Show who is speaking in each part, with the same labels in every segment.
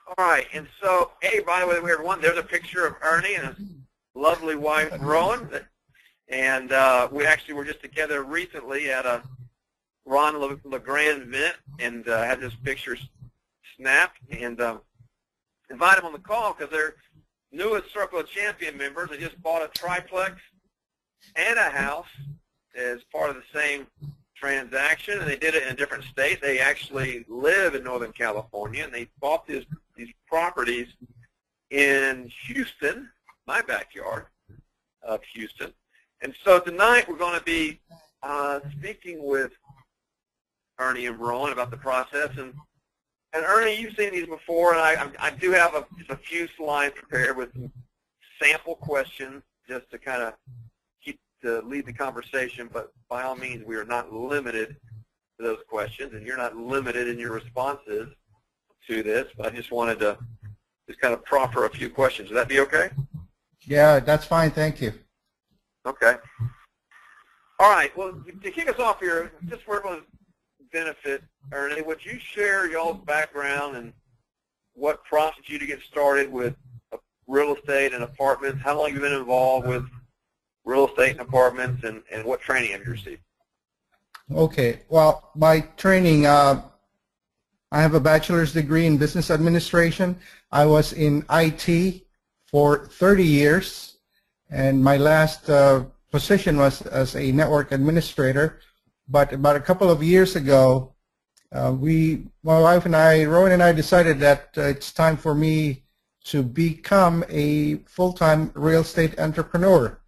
Speaker 1: All right, and so, hey, by the way, everyone, there's a picture of Ernie and his lovely wife, Rowen, and we actually were just together recently at a Ron LeGrand event and had this picture snapped, and invite them on the call because they're newest Circle of Champion members. They just bought a triplex and a house as part of the same transaction, and they did it in a different state. They actually live in Northern California, and they bought these properties in Houston, my backyard of Houston. And so tonight we're going to be speaking with Ernie and Rowen about the process. And Ernie, you've seen these before, and I do have just a few slides prepared with some sample questions just to kind of lead the conversation, but by all means, we are not limited to those questions, and you're not limited in your responses to this, but I just wanted to just kind of proffer a few questions. Would that be okay?
Speaker 2: Yeah, that's fine. Thank you.
Speaker 1: Okay. All right. Well, to kick us off here, just for everyone's benefit, Ernie, would you share y'all's background and what prompted you to get started with real estate and apartments? How long have you been involved with real estate and apartments, and what training have you received?
Speaker 2: Okay. Well, my training, I have a bachelor's degree in business administration. I was in IT for 30 years, and my last position was as a network administrator. But about a couple of years ago, my wife and I, Rowen and I, decided that it's time for me to become a full-time real estate entrepreneur.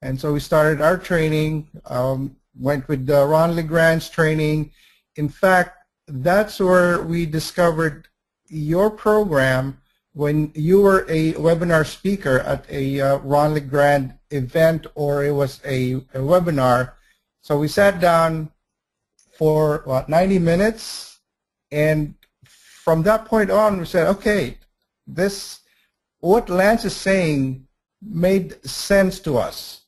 Speaker 2: And so we started our training, went with Ron LeGrand's training. In fact, that's where we discovered your program when you were a webinar speaker at a Ron LeGrand event, or it was a webinar. So we sat down for, 90 minutes, and from that point on, we said, okay, what Lance is saying made sense to us.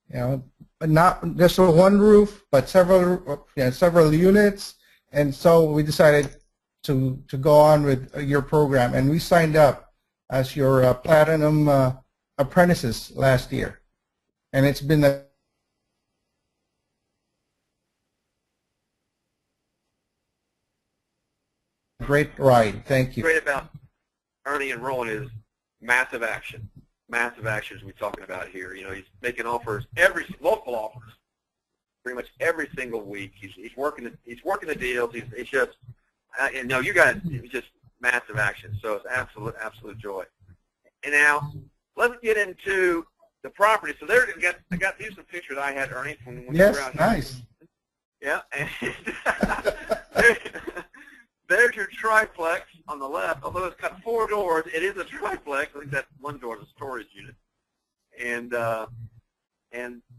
Speaker 2: You know, but not just one roof, but several units, and so we decided to go on with your program, and we signed up as your platinum apprentices last year, and it's been a great ride. Thank you.
Speaker 1: What's great about Ernie and Rowen is massive action. Massive actions we're talking about here. You know, he's making offers, multiple offers, pretty much every single week. He's working the deals. He's just, and no, you guys, it's just massive action. So it's absolute joy. And now let's get into the property. So there, I got these some pictures I had, Ernie, from when you were out here.
Speaker 2: Nice.
Speaker 1: Yeah, and there's your triplex on the left. Although it's got 4 doors, it is a triplex. I think that one door is a storage unit. And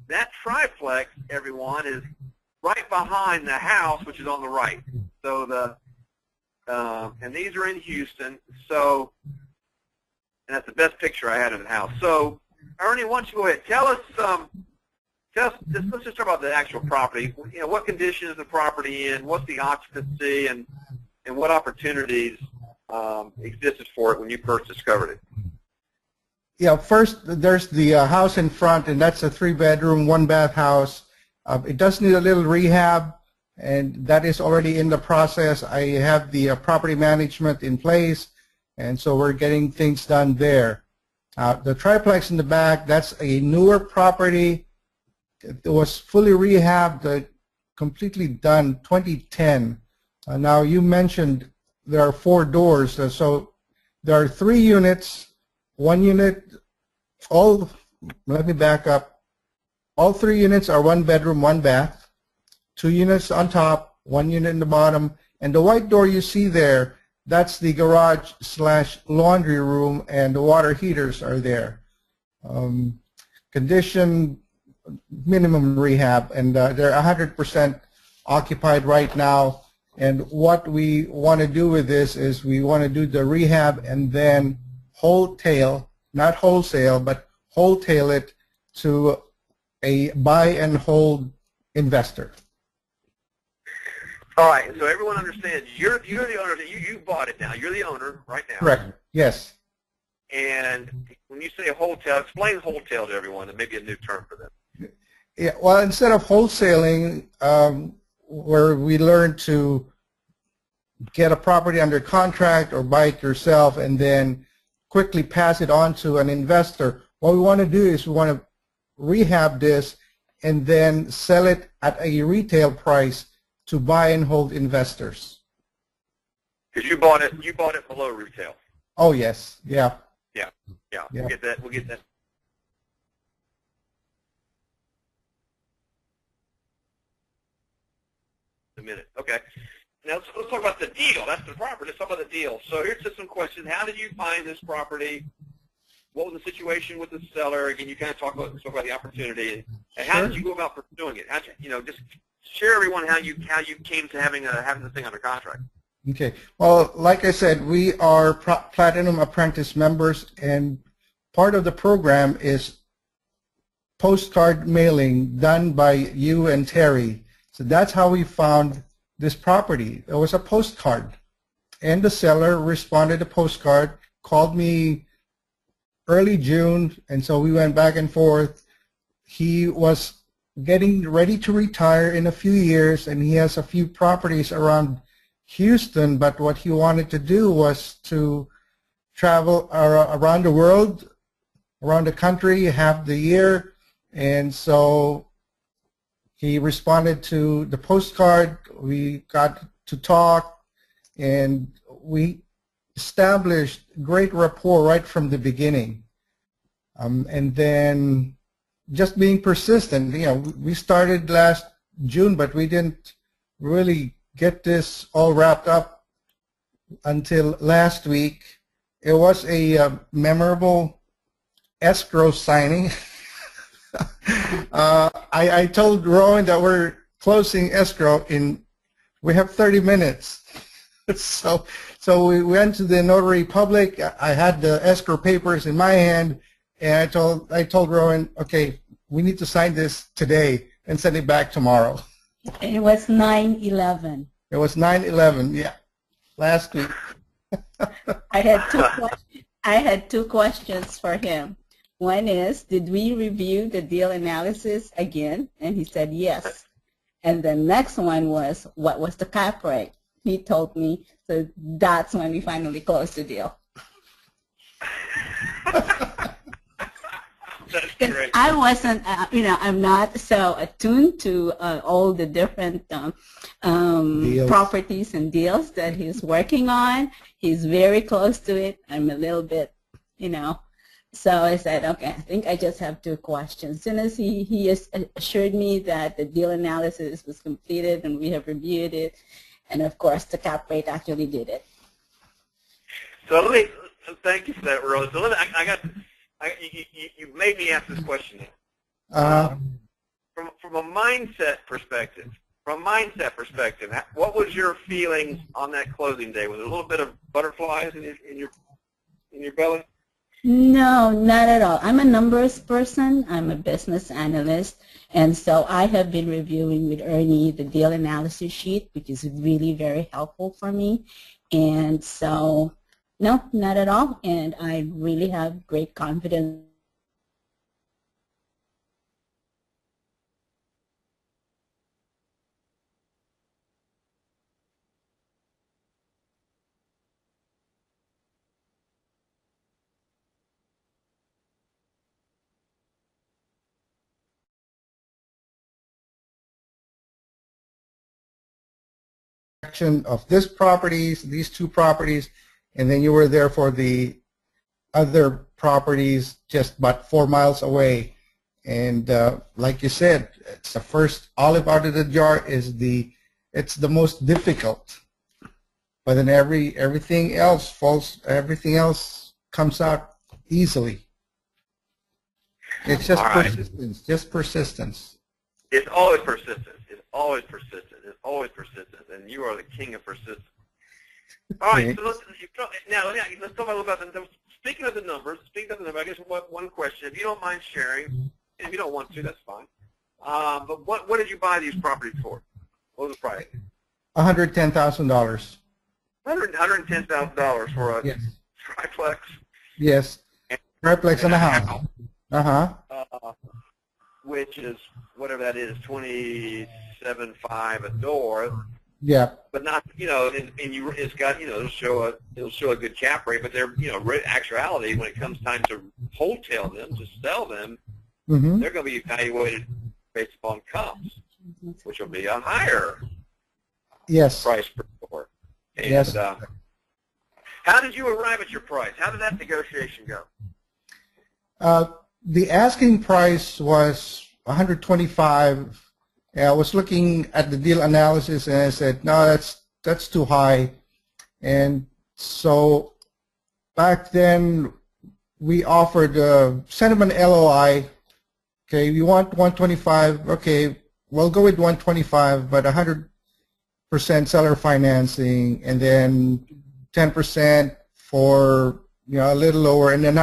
Speaker 1: that triplex, everyone, is right behind the house, which is on the right. So and these are in Houston. So, and that's the best picture I had of the house. So, Ernie, why don't you go ahead? Tell us, let's just talk about the actual property. You know, what condition is the property in? What's the occupancy, and what opportunities existed for it when you first discovered it?
Speaker 2: Yeah, first there's the house in front, and that's a 3-bedroom, 1-bath house. It does need a little rehab, and that is already in the process. I have the property management in place, and so we're getting things done there. The triplex in the back, that's a newer property. It was fully rehabbed, completely done 2010. Now, you mentioned there are 4 doors, so there are 3 units. 1 unit, let me back up. All 3 units are 1 bedroom, 1 bath. 2 units on top, 1 unit in the bottom. And the white door you see there, that's the garage/laundry room, and the water heaters are there. Condition, minimum rehab, and they're 100% occupied right now. And what we want to do with this is we want to do the rehab and then wholesale, not wholesale, but wholesale it to a buy and hold investor.
Speaker 1: All right, so everyone understands you're the owner. You bought it now. You're the owner right now.
Speaker 2: Correct. Yes.
Speaker 1: And when you say wholesale, explain wholesale to everyone, and maybe a new term for them.
Speaker 2: Yeah. Well, instead of wholesaling, where we learn to get a property under contract or buy it yourself and then quickly pass it on to an investor, what we want to do is we want to rehab this and then sell it at a retail price to buy and hold investors.
Speaker 1: Because you bought it below retail.
Speaker 2: Oh yes, yeah.
Speaker 1: Yeah.
Speaker 2: Yeah.
Speaker 1: We'll get that. In a minute. Okay. Now let's talk about the deal. That's the property. Let's talk about the deal. So here's just some questions. How did you find this property? What was the situation with the seller? Again, you kind of talk about the opportunity, and how did you go about pursuing it? Just share everyone how you came to having the thing under contract.
Speaker 2: Okay. Well, like I said, we are Platinum Apprentice members, and part of the program is postcard mailing done by you and Terry. So that's how we found this property. It was a postcard, and the seller responded to postcard, called me early June, and so we went back and forth. He was getting ready to retire in a few years, and he has a few properties around Houston, but what he wanted to do was to travel around the world, around the country, half the year, and so he responded to the postcard. We got to talk, and we established great rapport right from the beginning. And then just being persistent. We started last June, but we didn't really get this all wrapped up until last week. It was a memorable escrow signing. I told Rowen that we're closing escrow we have 30 minutes. So we went to the notary public. I had the escrow papers in my hand, and I told Rowen, okay, we need to sign this today and send it back tomorrow.
Speaker 3: It was 9/11.
Speaker 2: It was 9/11, yeah, last week.
Speaker 3: I had two questions for him. One is, did we review the deal analysis again? And he said yes. And the next one was, what was the cap rate? He told me, so that's when we finally closed the deal.
Speaker 1: That's great.
Speaker 3: I wasn't, I'm not so attuned to all the different properties and deals that he's working on. He's very close to it. I'm a little bit, So I said, okay, I think I just have two questions. As soon as he assured me that the deal analysis was completed and we have reviewed it, and of course the cap rate actually did it.
Speaker 1: So thank you for that, Rose. So you made me ask this question now. From a mindset perspective, what was your feelings on that closing day? Was there a little bit of butterflies in your belly?
Speaker 3: No, not at all. I'm a numbers person. I'm a business analyst. And so I have been reviewing with Ernie the deal analysis sheet, which is really very helpful for me. And so, no, not at all. And I really have great confidence.
Speaker 2: Of these two properties, and then you were there for the other properties just about 4 miles away. And like you said, it's the first olive out of the jar it's the most difficult. But then everything else comes out easily. It's just persistence, persistence.
Speaker 1: It's always persistence. And you are the king of persistence. All right, so let's talk a little about the. Speaking of the numbers, I guess one question, if you don't mind sharing, and if you don't want to, that's fine. But what did you buy these properties for? What was the price?
Speaker 2: $110,000.
Speaker 1: $110,000 for a
Speaker 2: Yes.
Speaker 1: triplex.
Speaker 2: Yes.
Speaker 1: And,
Speaker 2: Triplex and a house.
Speaker 1: house,
Speaker 2: Uh-huh.
Speaker 1: which is whatever that is, 27.5 a door.
Speaker 2: Yeah.
Speaker 1: But not, and you, it's got, it'll show a good cap rate, but they're, actuality, when it comes time to wholesale them, to sell them,
Speaker 2: Mm-hmm.
Speaker 1: they're going to be evaluated based upon comps, which will be a higher
Speaker 2: Yes.
Speaker 1: price per door. And,
Speaker 2: Yes.
Speaker 1: how did you arrive at your price? How did that negotiation go?
Speaker 2: The asking price was 125. I was looking at the deal analysis and I said, no, that's too high. And so back then we offered send them an LOI. Okay, you want 125? Okay, we'll go with 125, but 100% seller financing, and then 10% for a little lower. And then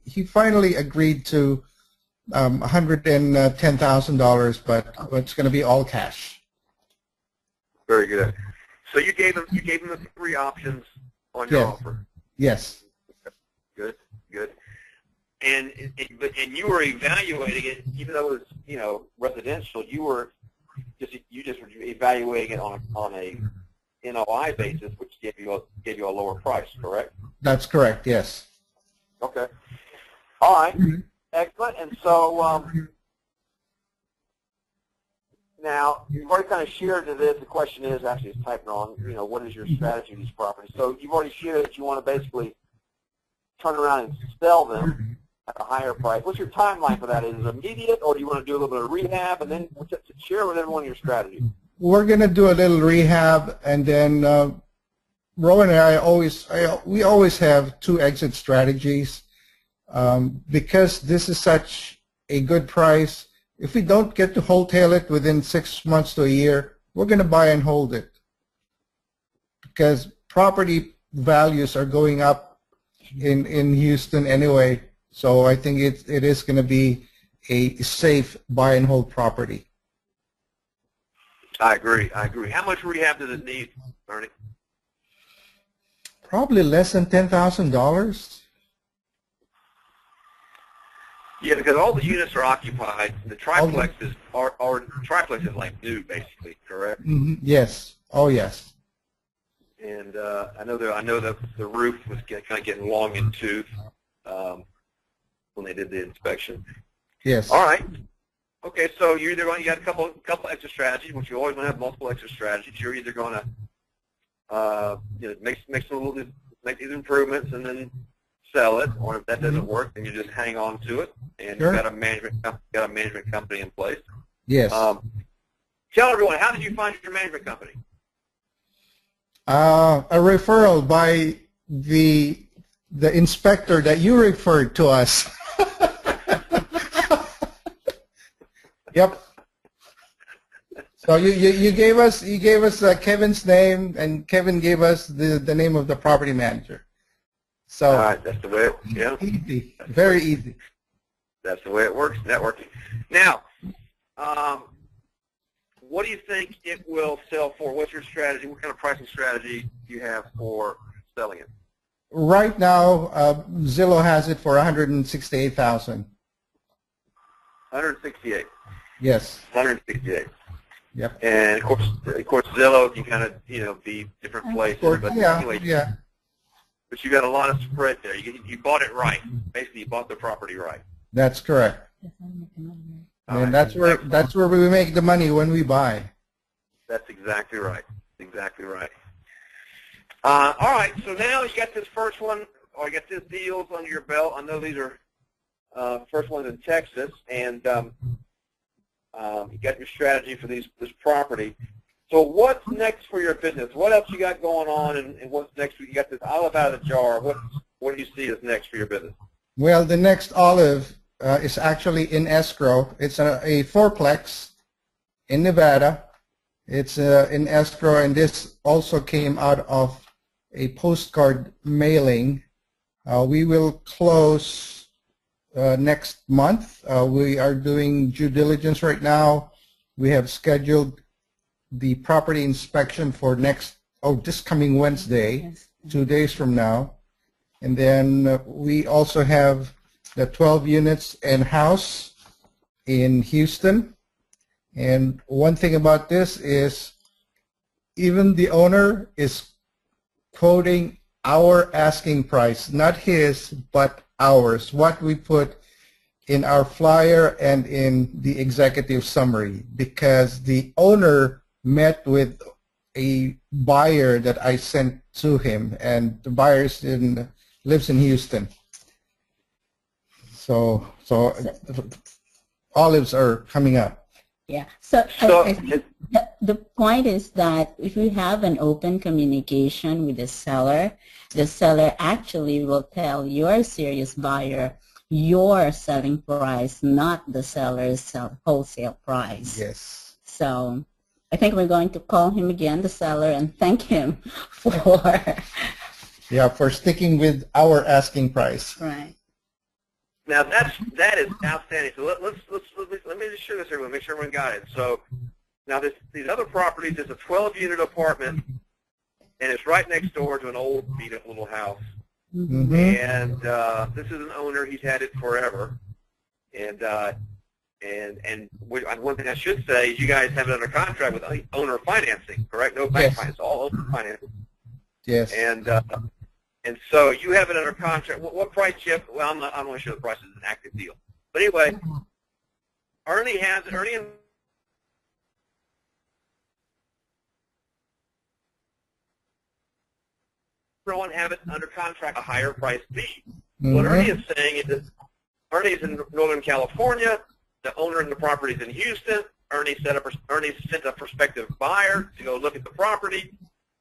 Speaker 2: he finally agreed to $110,000, but it's going to be all cash.
Speaker 1: Very good. So you gave them the three options on your offer.
Speaker 2: Yes.
Speaker 1: Good. And you were evaluating it, even though it was residential. You just were evaluating it on a NOI basis, which gave you a lower price. Correct?
Speaker 2: That's correct. Yes.
Speaker 1: Okay. All right. Excellent. And so now you've already kind of shared this. The question is, actually, it's typed wrong. What is your strategy of these properties? So you've already shared that you want to basically turn around and sell them at a higher price. What's your timeline for that? Is it immediate, or do you want to do a little bit of rehab and then share with everyone your strategy?
Speaker 2: We're going to do a little rehab, and then Rowen and I we always have two exit strategies. Because this is such a good price, if we don't get to wholesale it within 6 months to a year, we're going to buy and hold it. Because property values are going up in Houston anyway, so I think it is going to be a safe buy and hold property.
Speaker 1: I agree. How much rehab does it need, Ernie?
Speaker 2: Probably less than $10,000.
Speaker 1: Yeah, because all the units are occupied. The triplexes are triplexes like new, basically, correct?
Speaker 2: Mm-hmm. Yes. Oh, yes.
Speaker 1: And I know the roof was kind of getting long in tooth when they did the inspection.
Speaker 2: Yes.
Speaker 1: All right. Okay, so you got a couple extra strategies, which you always want to have multiple extra strategies. You're either going to make these improvements and then sell it, or if that doesn't work, then you just hang on to it, and
Speaker 2: Sure.
Speaker 1: you've got a management company in place.
Speaker 2: Yes.
Speaker 1: Tell everyone, how did you find your management company?
Speaker 2: A referral by the inspector that you referred to us. Yep. So you gave us Kevin's name, and Kevin gave us the name of the property manager. So
Speaker 1: All right, that's the way
Speaker 2: easy, very easy.
Speaker 1: That's the way it works, networking. Now, what do you think it will sell for? What's your strategy? What kind of pricing strategy do you have for selling it?
Speaker 2: Right now, Zillow has it for $168,000.
Speaker 1: 168.
Speaker 2: Yes.
Speaker 1: 168.
Speaker 2: Yep.
Speaker 1: And of course, Zillow can kind of be different places, but
Speaker 2: yeah,
Speaker 1: anyway,
Speaker 2: yeah.
Speaker 1: But you got a lot of spread there. You bought it right. Basically, you bought the property right.
Speaker 2: That's correct.
Speaker 1: All
Speaker 2: And
Speaker 1: right.
Speaker 2: that's where we make the money when we buy.
Speaker 1: That's exactly right. Exactly right. All right. So now you got this first one, or you got this deals under your belt. I know these are first ones in Texas, and you got your strategy for this property. So what's next for your business? What else you got going on, and what's next? You got this olive out of the jar. What do you see as next for your business?
Speaker 2: Well, the next olive is actually in escrow. It's a fourplex in Nevada. It's in escrow, and this also came out of a postcard mailing. We will close next month. We are doing due diligence right now. We have scheduled the property inspection for this coming Wednesday,
Speaker 3: Yes.
Speaker 2: 2 days from now. And then we also have the 12 units and house in Houston. And one thing about this is even the owner is quoting our asking price, not his, but ours, what we put in our flyer and in the executive summary, because the owner met with a buyer that I sent to him, and the buyer lives in Houston. So olives are coming up.
Speaker 3: Yeah. So,
Speaker 1: So
Speaker 3: I think the point is that if you have an open communication with the seller actually will tell your serious buyer your selling price, not the seller's wholesale price.
Speaker 2: Yes.
Speaker 3: So I think we're going to call him again, the seller, and thank him for
Speaker 2: for sticking with our asking price.
Speaker 3: right.
Speaker 1: now that is outstanding. So let me just share this everyone, make sure everyone got it. So now these other properties is a 12-unit apartment, and it's right next door to an old beat-up little house.
Speaker 2: Mm-hmm.
Speaker 1: And this is an owner; he's had it forever. And one thing I should say is you guys have it under contract with owner financing, correct? No bank
Speaker 2: Yes.
Speaker 1: finance, all owner financing.
Speaker 2: Yes.
Speaker 1: And so you have it under contract. What price, Chip? Well, I'm not really sure the price is an active deal. But anyway, Ernie and Rowen have it under contract a higher price fee.
Speaker 2: Mm-hmm.
Speaker 1: What Ernie is saying is Ernie's in Northern California, the owner of the property is in Houston. Ernie sent a prospective buyer to go look at the property,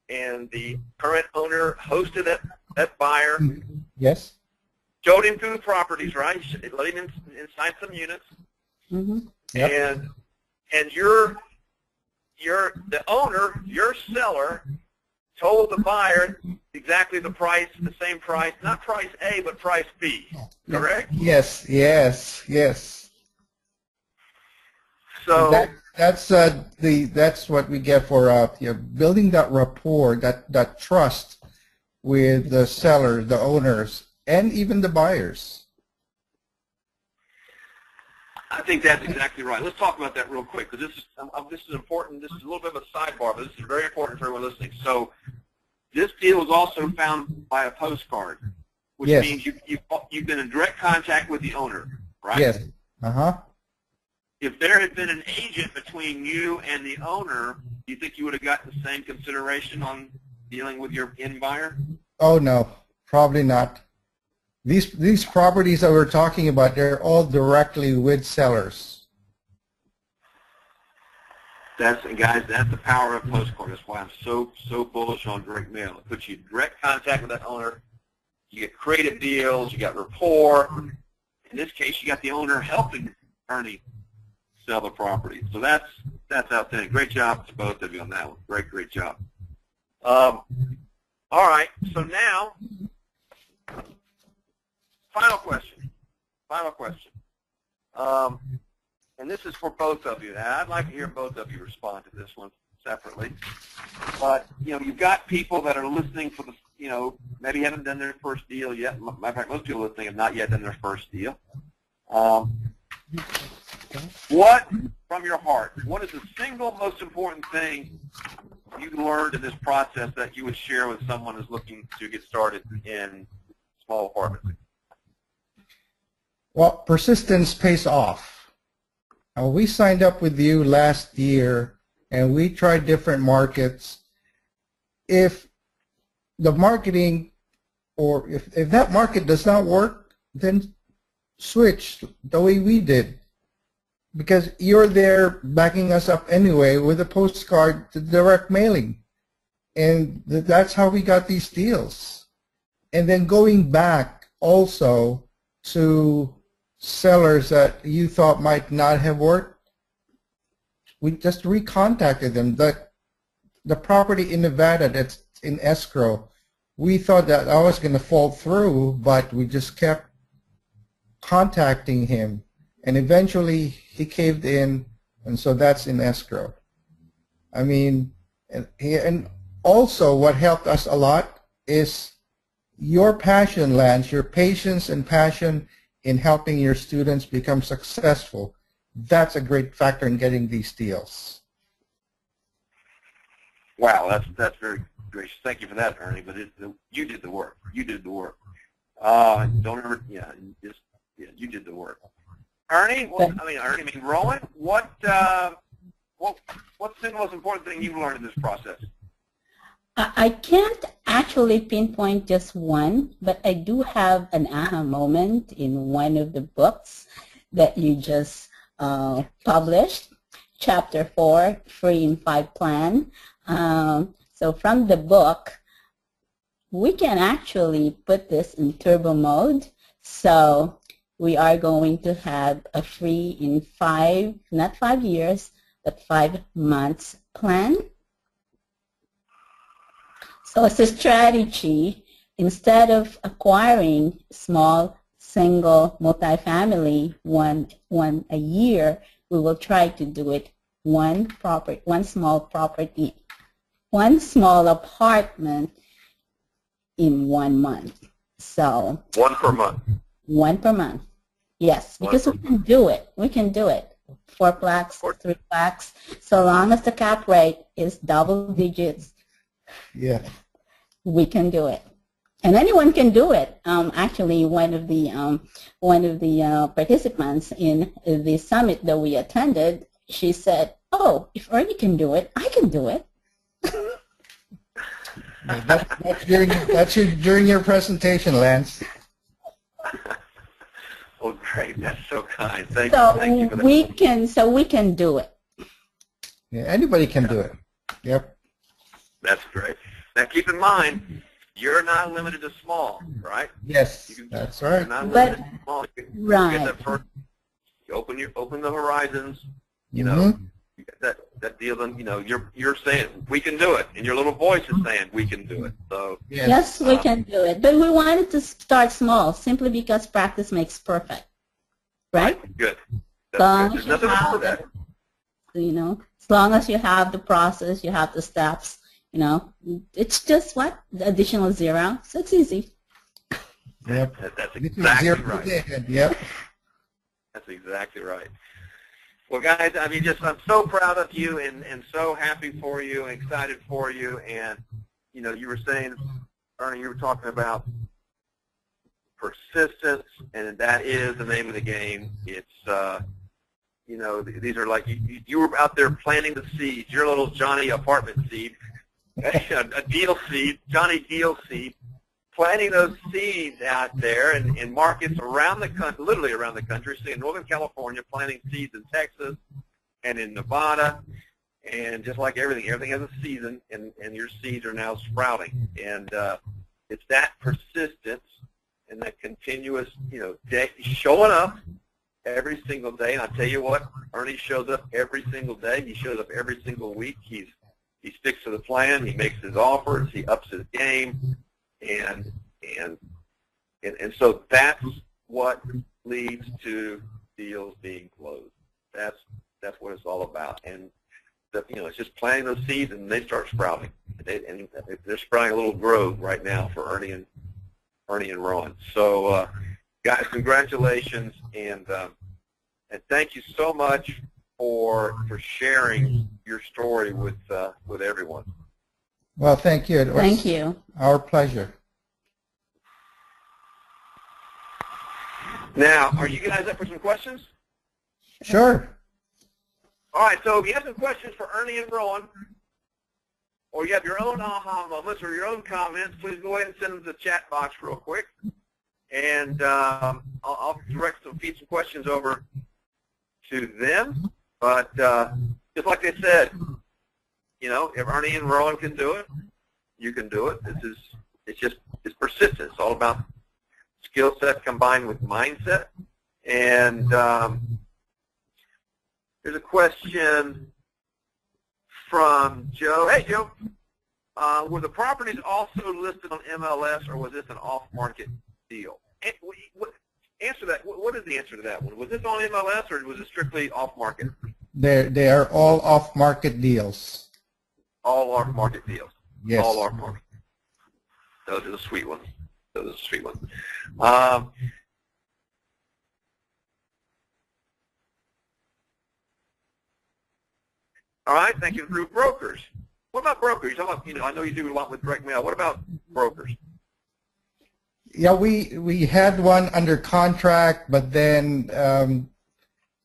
Speaker 1: and the current owner hosted that buyer,
Speaker 2: Yes.
Speaker 1: showed him through the properties, right? Let him inside some units,
Speaker 3: Mm-hmm.
Speaker 2: Yep.
Speaker 1: and the owner, your seller, told the buyer exactly the price, the same price, not price A, but price B, correct?
Speaker 2: Yes. Yes. Yes.
Speaker 1: So
Speaker 2: That's what we get for building that rapport, that trust with the seller, the owners, and even the buyers.
Speaker 1: I think that's exactly right. Let's talk about that real quick, because this is important. This is a little bit of a sidebar, but this is very important for everyone listening. So this deal was also found by a postcard, which
Speaker 2: Yes.
Speaker 1: means you've been in direct contact with the owner, right?
Speaker 2: Yes. Uh-huh.
Speaker 1: If there had been an agent between you and the owner, do you think you would have gotten the same consideration on dealing with your end buyer?
Speaker 2: Oh no, probably not. These properties that we're talking about, they're all directly with sellers.
Speaker 1: Guys, that's the power of postcard. That's why I'm so bullish on direct mail. It puts you in direct contact with that owner. You get creative deals. You got rapport. In this case, you got the owner helping Ernie sell the property. So that's outstanding. Great job to both of you on that one. Great job. All right. So now, final question. And this is for both of you. Now, I'd like to hear both of you respond to this one separately. But, you've got people that are listening for maybe haven't done their first deal yet. Matter of fact, most people listening have not yet done their first deal. What, from your heart, what is the single most important thing you learned in this process that you would share with someone who's looking to get started in small apartments?
Speaker 2: Well, persistence pays off. We signed up with you last year, and we tried different markets. If the marketing, or if that market does not work, then switch the way we did. Because you're there backing us up anyway with a postcard to direct mailing. And that's how we got these deals. And then going back also to sellers that you thought might not have worked, we just recontacted them. The property in Nevada that's in escrow, we thought that was going to fall through, but we just kept contacting him. And eventually he caved in, and so that's in escrow. I mean, and also what helped us a lot is your passion, Lance, your patience and passion in helping your students become successful. That's a great factor in getting these deals.
Speaker 1: Wow, that's very gracious. Thank you for that, Ernie. But you did the work. You did the work. Don't ever, you did the work. Ernie, Rowen, what's been the most important thing you've learned in this process?
Speaker 3: I can't actually pinpoint just one, but I do have an aha moment in one of the books that you just published, Chapter 4, Free in 5 Plan. So from the book, we can actually put this in turbo mode. So we are going to have a free in 5, not 5 years, but 5 months plan. So as a strategy, instead of acquiring small, single, multifamily one a year, we will try to do it one small property, one small apartment in 1 month. So
Speaker 1: one per month.
Speaker 3: One per month. Yes, because we can do it. We can do it. 4 plaques, 3 plaques, so long as the cap rate is double digits.
Speaker 2: Yeah.
Speaker 3: We can do it, and anyone can do it. Actually, one of the participants in the summit that we attended, she said, "Oh, if Ernie can do it, I can do it."
Speaker 2: That's during your presentation, Lance.
Speaker 1: Oh, great! That's so kind. Thank you for that.
Speaker 3: We can do it.
Speaker 2: Yeah, anybody can do it. Yep.
Speaker 1: That's great. Now, keep in mind, you're not limited to small, right?
Speaker 2: Yes, that's right.
Speaker 1: You're not limited to small. You get that first, you open the horizons. You know, you get that deal. And you're saying we can do it, and your little voice is saying we can do it. So
Speaker 3: yes, we can do it. But we wanted to start small, simply because practice makes perfect, right?
Speaker 1: Good.
Speaker 3: There's
Speaker 1: nothing wrong with that.
Speaker 3: As long as you have the process, you have the steps. It's just the additional 0, so it's easy.
Speaker 2: Yep.
Speaker 1: That's exactly right.
Speaker 2: Yep.
Speaker 1: That's exactly right. Well, guys, I'm so proud of you and so happy for you and excited for you. And, you were saying, Ernie, you were talking about persistence, and that is the name of the game. It's, these are like, you were out there planting the seeds, your little Johnny apartment seed. A deal seed, Johnny Deal seed, planting those seeds out there in markets around the country, literally around the country, say in Northern California, planting seeds in Texas and in Nevada, and just like everything has a season, and your seeds are now sprouting. And it's that persistence and that continuous, day, showing up every single day. And I tell you what, Ernie shows up every single day. He shows up every single week. He sticks to the plan. He makes his offers. He ups his game, and so that's what leads to deals being closed. That's what it's all about. And it's just planting those seeds, and they start sprouting. And they're sprouting a little grove right now for Ernie and Rowen. So, guys, congratulations, and thank you so much for sharing your story with everyone.
Speaker 2: Well, thank you.
Speaker 3: Thank you.
Speaker 2: Our pleasure.
Speaker 1: Now, are you guys up for some questions?
Speaker 2: Sure.
Speaker 1: All right, so if you have some questions for Ernie and Rowen, or you have your own aha moments or your own comments, please go ahead and send them to the chat box real quick. And I'll feed some questions over to them. But just like they said, if Ernie and Rowen can do it, you can do it. It's persistence. It's all about skill set combined with mindset. And there's a question from Joe. Hey, Joe. Were the properties also listed on MLS, or was this an off-market deal? Answer that. What is the answer to that one? Was this on MLS, or was it strictly off-market?
Speaker 2: They are all off-market deals.
Speaker 1: all our market deals.
Speaker 2: Yes.
Speaker 1: All our market. Those are the sweet ones. Those are the sweet ones. All right, thank you. Through brokers. What about brokers? I know you do a lot with direct mail. What about brokers?
Speaker 2: Yeah, we had one under contract, but then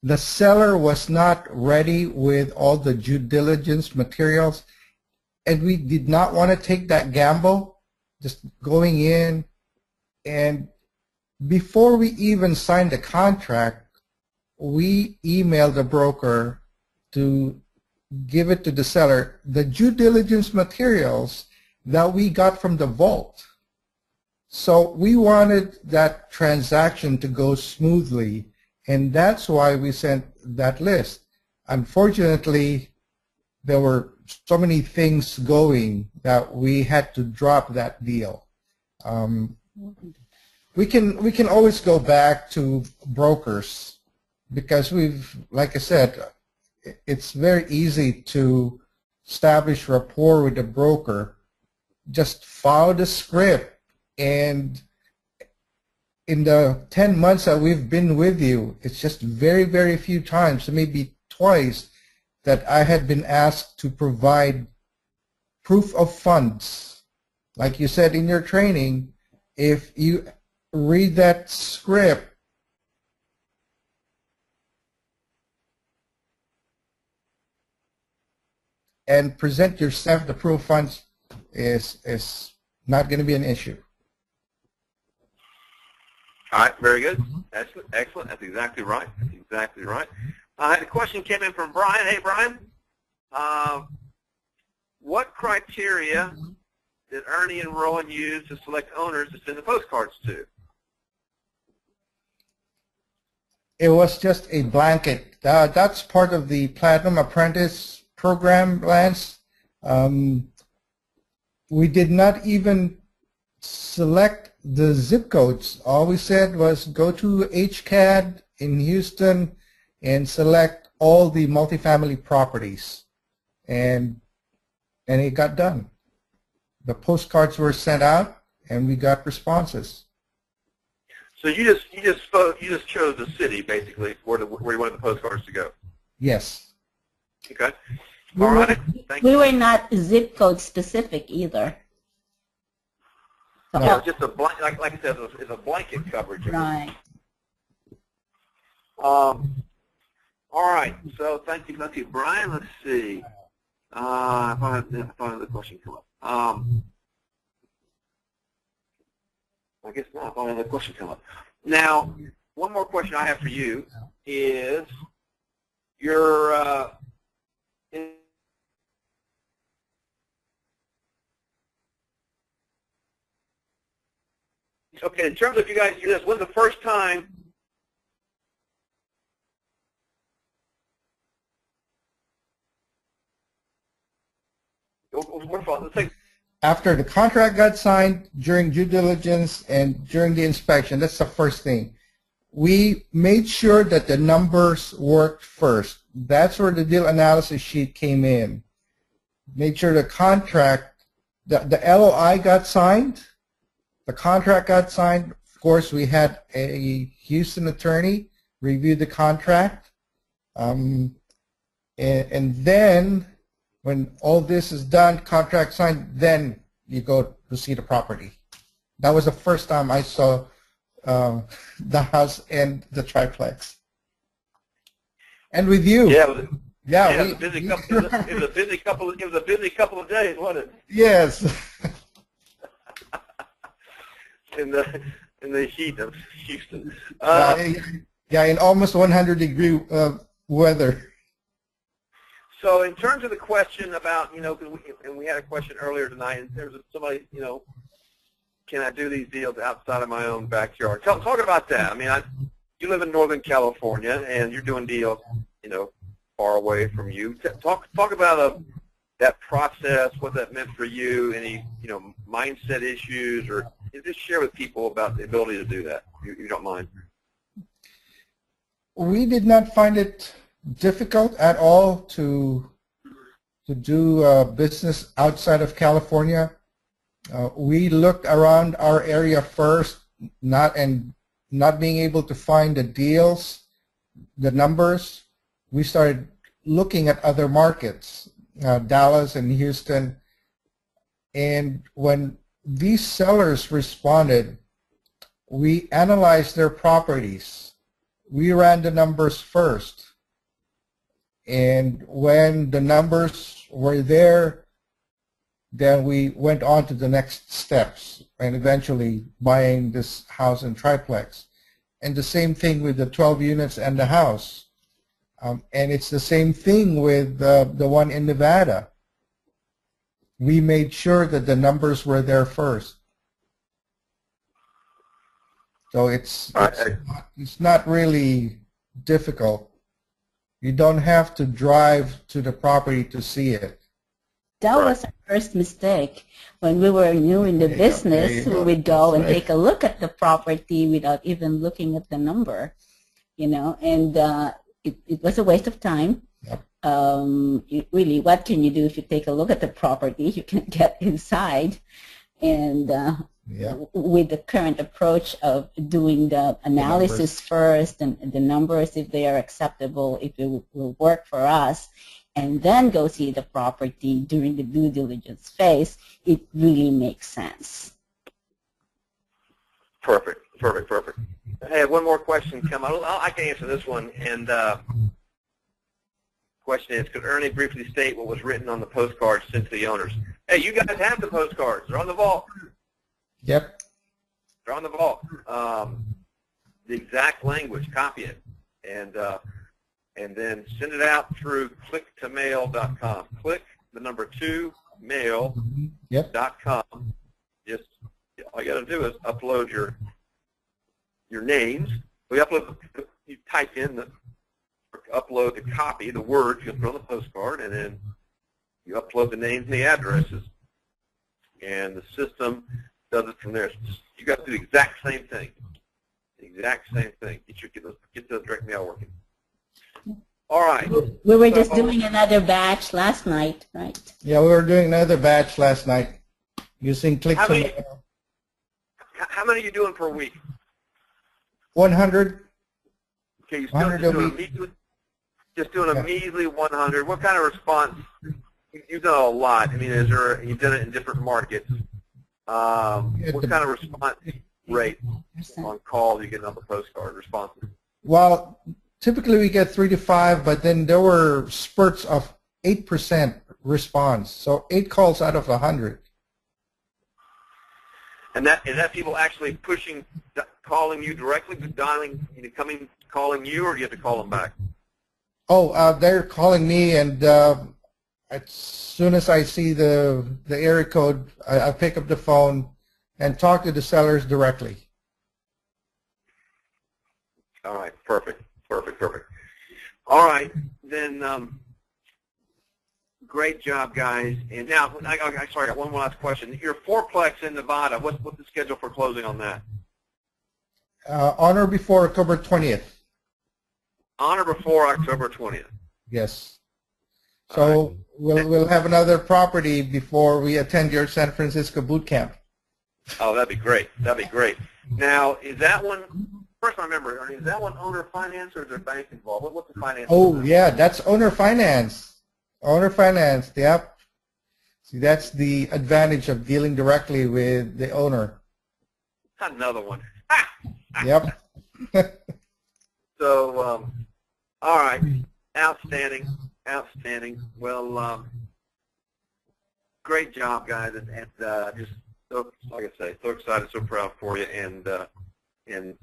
Speaker 2: the seller was not ready with all the due diligence materials, and we did not want to take that gamble, just going in. And before we even signed the contract, we emailed the broker to give it to the seller the due diligence materials that we got from the vault. So we wanted that transaction to go smoothly, and that's why we sent that list. Unfortunately, there were so many things going that we had to drop that deal. We can always go back to brokers because like I said, it's very easy to establish rapport with the broker. Just follow the script. And in the 10 months that we've been with you, it's just very, very few times, maybe twice, that I had been asked to provide proof of funds. Like you said in your training, if you read that script, and present yourself the proof of funds is not going to be an issue.
Speaker 1: All right, very good. Excellent, excellent. That's exactly right. That's exactly right. The question came in from Brian. Hey, Brian. What criteria did Ernie and Rowen use to select owners to send the postcards to?
Speaker 2: It was just a blanket. That's part of the Platinum Apprentice program, Lance. We did not even select the zip codes. All we said was go to HCAD in Houston and select all the multifamily properties, and it got done. The postcards were sent out, and we got responses.
Speaker 1: So you just chose the city basically where you wanted the postcards to go.
Speaker 2: Yes.
Speaker 1: Okay. All right. Thank you.
Speaker 3: We were not zip code specific either. So,
Speaker 1: No, it's just a blank, like I said, it's a blanket coverage.
Speaker 3: right.
Speaker 1: All right. So thank you, Brian. Let's see. If I have the question come up. I guess not. If I have the question come up. Now, one more question I have for you is your okay, in terms of you guys do this, when's the first time
Speaker 2: After the contract got signed, during due diligence, and during the inspection, that's the first thing. We made sure that the numbers worked first. That's where the deal analysis sheet came in. Made sure the contract, the LOI got signed, the contract got signed. Of course, we had a Houston attorney review the contract. And then when all this is done, contract signed, then you go to see the property. That was the first time I saw the house and the triplex. And with you.
Speaker 1: Yeah, it was a busy couple of days, wasn't it?
Speaker 2: Yes.
Speaker 1: in the heat of Houston.
Speaker 2: In almost 100-degree weather.
Speaker 1: So in terms of the question about, and we had a question earlier tonight, and there was somebody, can I do these deals outside of my own backyard? Talk about that. I mean, you live in Northern California, and you're doing deals, far away from you. Talk about that process, what that meant for you, any, mindset issues, or just share with people about the ability to do that, if you don't mind.
Speaker 2: We did not find it difficult at all to to do business outside of California, we looked around our area first, not being able to find the deals, the numbers. We started looking at other markets, Dallas and Houston, and when these sellers responded, we analyzed their properties. We ran the numbers first, and when the numbers were there, then we went on to the next steps and eventually buying this house and triplex. And the same thing with the 12 units and the house. And it's the same thing with the one in Nevada. We made sure that the numbers were there first. So it's not really difficult. You don't have to drive to the property to see it.
Speaker 3: That was our first mistake. When we were new in the business, we would go and take a look at the property without even looking at the number, you know, and it was a waste of time.
Speaker 2: Yep.
Speaker 3: Really, what can you do if you take a look at the property? You can get inside, and with the current approach of doing the analysis first and the numbers, if they are acceptable, if it will work for us, and then go see the property during the due diligence phase, it really makes sense.
Speaker 1: Perfect, perfect, perfect. I have one more question come out. I can answer this one. And question is, could Ernie briefly state what was written on the postcards sent to the owners? Hey, you guys have the postcards. They're on the vault.
Speaker 2: Yep.
Speaker 1: They're on the vault. The exact language, copy it, and then send it out through click2mail.com. Click the number 2 mail.com. Just all you got to do is upload your names. You type in upload the copy, the words you put on the postcard, and then you upload the names and the addresses, and the system does it from there. You got to do the exact same thing. The exact same thing. Get the direct mail working. All right.
Speaker 3: We were just doing another batch last night, right?
Speaker 2: Yeah, we were doing another batch last night using click-to-mail.
Speaker 1: How many are you doing per week?
Speaker 2: 100.
Speaker 1: Okay, you still just doing a measly 100. What kind of response? You've done a lot. I mean, you've done it in different markets. What kind of response rate on calls you get on the postcard responses?
Speaker 2: Well, typically we get 3 to 5, but then there were spurts of 8% response. So 8 calls out of 100.
Speaker 1: And is that people actually calling you directly, calling you, or do you have to call them back?
Speaker 2: Oh, they're calling me, and as soon as I see the area code, I pick up the phone and talk to the sellers directly.
Speaker 1: All right, perfect, perfect, perfect. All right, then great job, guys. And now, sorry, I got one last question. Your fourplex in Nevada, what's the schedule for closing on that?
Speaker 2: On or before October 20th.
Speaker 1: On or before October 20th.
Speaker 2: Yes. So we'll have another property before we attend your San Francisco boot camp.
Speaker 1: Oh, that'd be great. That'd be great. Now, is that one, first I remember, Ernie, is that one owner finance or is there bank involved? What's the finance?
Speaker 2: Oh, yeah, that's owner finance. Owner finance, yep. See, that's the advantage of dealing directly with the owner.
Speaker 1: Another one.
Speaker 2: Yep.
Speaker 1: So, all right, outstanding, outstanding. Well, great job, guys, and just so, like I say, so excited, so proud for you, and you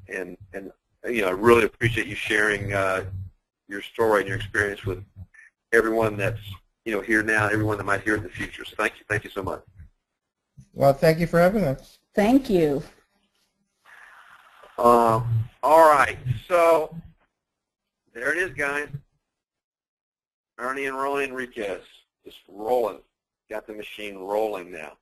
Speaker 1: know, I really appreciate you sharing your story and your experience with everyone that's here now, everyone that might hear in the future. So thank you so much.
Speaker 2: Well, thank you for having us.
Speaker 3: Thank you.
Speaker 1: All right, so there it is, guys. Ernie and Rowen Enriquez, just rolling. Got the machine rolling now.